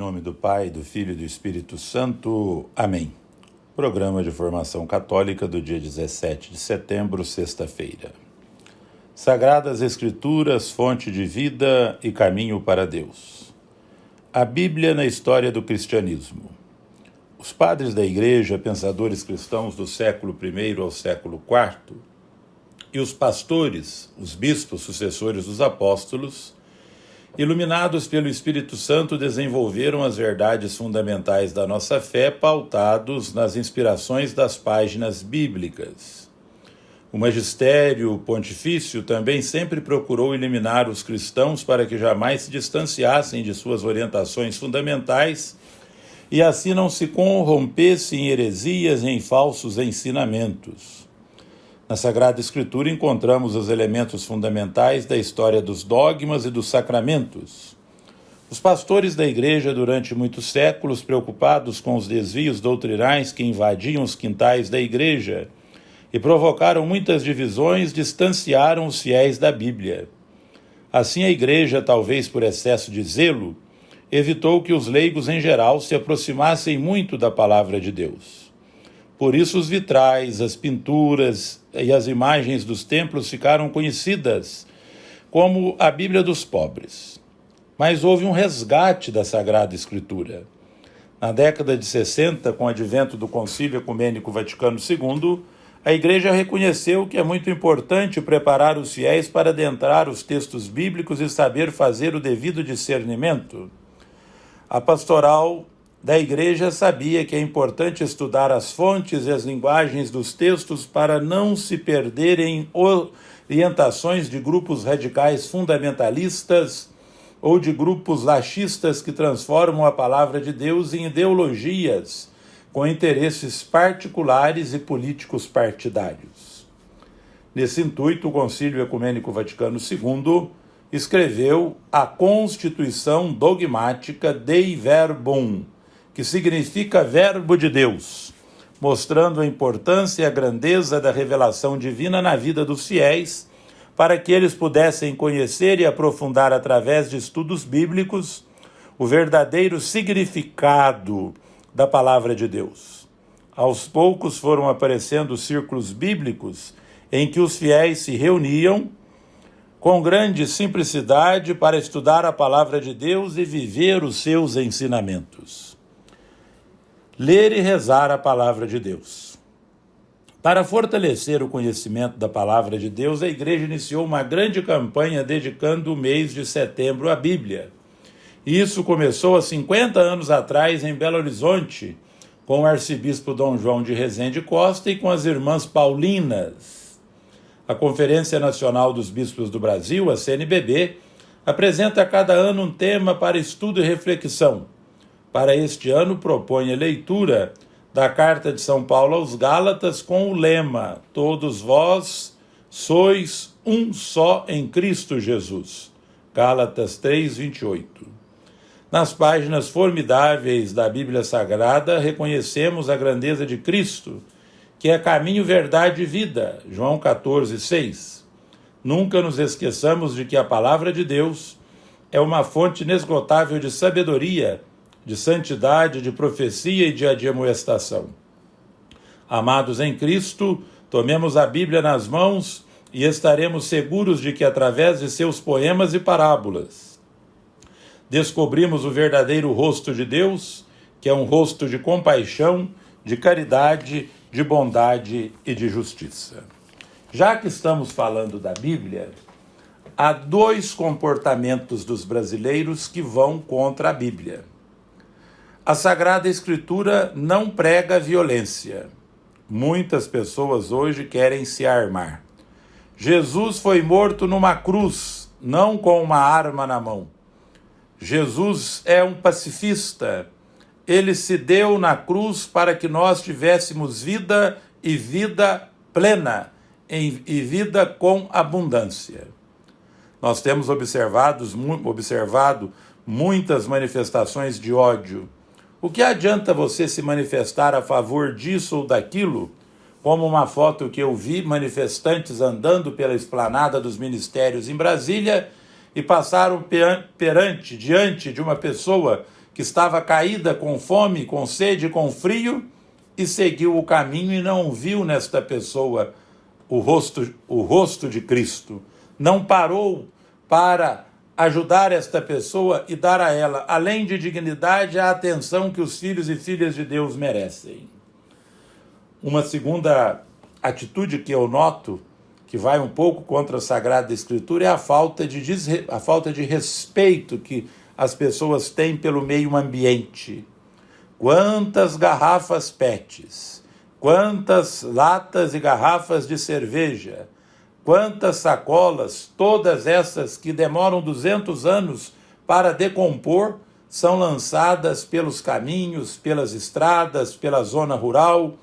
nome do Pai, do Filho e do Espírito Santo. Amém. Programa de Formação Católica do dia 17 de setembro, sexta-feira. Sagradas Escrituras, fonte de vida e caminho para Deus. A Bíblia na história do cristianismo. Os padres da Igreja, pensadores cristãos do século I ao século IV, e os pastores, os bispos sucessores dos apóstolos, iluminados pelo Espírito Santo, desenvolveram as verdades fundamentais da nossa fé, pautados nas inspirações das páginas bíblicas. O magistério pontifício também sempre procurou iluminar os cristãos para que jamais se distanciassem de suas orientações fundamentais e assim não se corrompessem em heresias e em falsos ensinamentos. Na Sagrada Escritura encontramos os elementos fundamentais da história dos dogmas e dos sacramentos. Os pastores da Igreja, durante muitos séculos, preocupados com os desvios doutrinais que invadiam os quintais da Igreja e provocaram muitas divisões, distanciaram os fiéis da Bíblia. Assim, a Igreja, talvez por excesso de zelo, evitou que os leigos em geral se aproximassem muito da palavra de Deus. Por isso os vitrais, as pinturas e as imagens dos templos ficaram conhecidas como a Bíblia dos pobres. Mas houve um resgate da Sagrada Escritura. Na década de 60, com o advento do Concílio Ecumênico Vaticano II, a Igreja reconheceu que é muito importante preparar os fiéis para adentrar os textos bíblicos e saber fazer o devido discernimento. A pastoral da Igreja sabia que é importante estudar as fontes e as linguagens dos textos para não se perder em orientações de grupos radicais fundamentalistas ou de grupos laxistas que transformam a palavra de Deus em ideologias com interesses particulares e políticos partidários. Nesse intuito, o Concílio Ecumênico Vaticano II escreveu a Constituição Dogmática Dei Verbum, que significa Verbo de Deus, mostrando a importância e a grandeza da revelação divina na vida dos fiéis, para que eles pudessem conhecer e aprofundar através de estudos bíblicos o verdadeiro significado da palavra de Deus. Aos poucos foram aparecendo círculos bíblicos em que os fiéis se reuniam com grande simplicidade para estudar a palavra de Deus e viver os seus ensinamentos. Ler e rezar a palavra de Deus. Para fortalecer o conhecimento da palavra de Deus, a Igreja iniciou uma grande campanha dedicando o mês de setembro à Bíblia. Isso começou há 50 anos atrás em Belo Horizonte, com o arcebispo Dom João de Rezende Costa e com as irmãs Paulinas. A Conferência Nacional dos Bispos do Brasil, a CNBB, apresenta a cada ano um tema para estudo e reflexão. Para este ano, propõe a leitura da Carta de São Paulo aos Gálatas com o lema: Todos vós sois um só em Cristo Jesus. Gálatas 3, 28. Nas páginas formidáveis da Bíblia Sagrada, reconhecemos a grandeza de Cristo, que é caminho, verdade e vida. João 14, 6. Nunca nos esqueçamos de que a palavra de Deus é uma fonte inesgotável de sabedoria, de santidade, de profecia e de admoestação. Amados em Cristo, tomemos a Bíblia nas mãos e estaremos seguros de que, através de seus poemas e parábolas, descobrimos o verdadeiro rosto de Deus, que é um rosto de compaixão, de caridade, de bondade e de justiça. Já que estamos falando da Bíblia, há dois comportamentos dos brasileiros que vão contra a Bíblia. A Sagrada Escritura não prega violência. Muitas pessoas hoje querem se armar. Jesus foi morto numa cruz, não com uma arma na mão. Jesus é um pacifista. Ele se deu na cruz para que nós tivéssemos vida e vida plena, e vida com abundância. Nós temos observado muitas manifestações de ódio. O que adianta você se manifestar a favor disso ou daquilo, como uma foto que eu vi, manifestantes andando pela esplanada dos ministérios em Brasília e passaram diante de uma pessoa que estava caída com fome, com sede, com frio, e seguiu o caminho e não viu nesta pessoa o rosto de Cristo. Não parou para ajudar esta pessoa e dar a ela, além de dignidade, a atenção que os filhos e filhas de Deus merecem. Uma segunda atitude que eu noto, que vai um pouco contra a Sagrada Escritura, é a falta de respeito que as pessoas têm pelo meio ambiente. Quantas garrafas PETs, quantas latas e garrafas de cerveja, quantas sacolas, todas essas que demoram 200 anos para decompor, são lançadas pelos caminhos, pelas estradas, pela zona rural.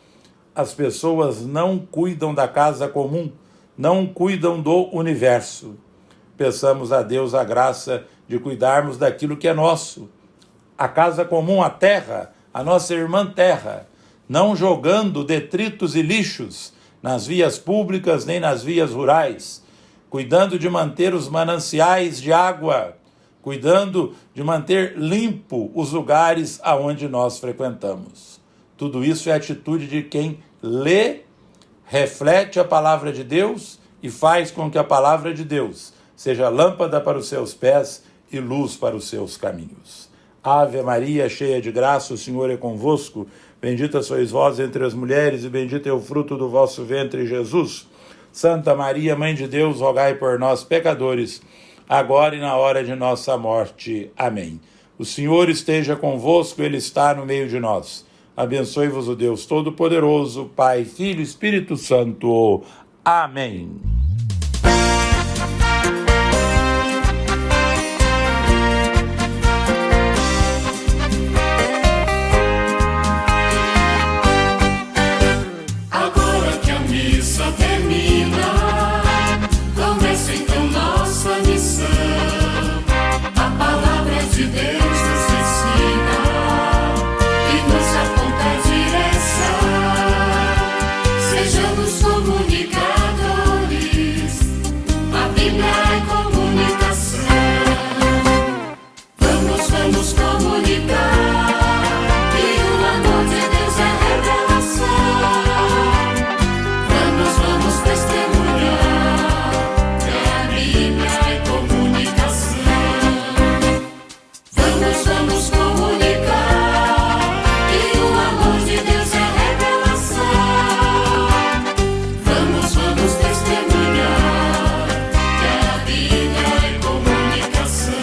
As pessoas não cuidam da casa comum, não cuidam do universo. Peçamos a Deus a graça de cuidarmos daquilo que é nosso. A casa comum, a terra, a nossa irmã terra, não jogando detritos e lixos nas vias públicas nem nas vias rurais, cuidando de manter os mananciais de água, cuidando de manter limpo os lugares aonde nós frequentamos. Tudo isso é atitude de quem lê, reflete a palavra de Deus e faz com que a palavra de Deus seja lâmpada para os seus pés e luz para os seus caminhos. Ave Maria, cheia de graça, o Senhor é convosco. Bendita sois vós entre as mulheres e bendito é o fruto do vosso ventre, Jesus. Santa Maria, Mãe de Deus, rogai por nós, pecadores, agora e na hora de nossa morte. Amém. O Senhor esteja convosco, Ele está no meio de nós. Abençoe-vos o Deus Todo-Poderoso, Pai, Filho e Espírito Santo. Amém. Agora que a missa termina, começa então nossa missão. A palavra de Deus nos ensina e nos aponta a direção. Sejamos comunicadores, a Bíblia é comunicação. Vamos comunicar que o amor de Deus é revelação. Vamos testemunhar que a Bíblia é comunicação. Vamos comunicar que o amor de Deus é revelação. Vamos testemunhar que a Bíblia é comunicação.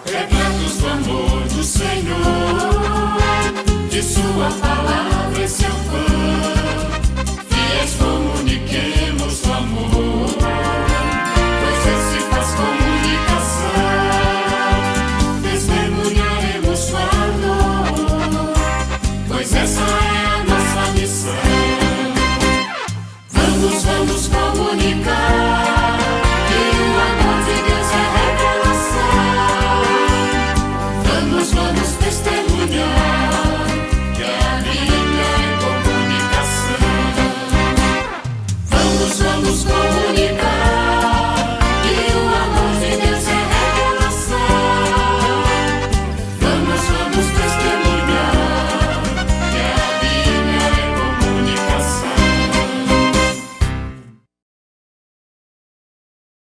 Retratos do amor do Senhor, de sua palavra esse é o pão. Fiéis comuniquemos o amor, pois esse faz comunicação. Testemunharemos sua dor, pois essa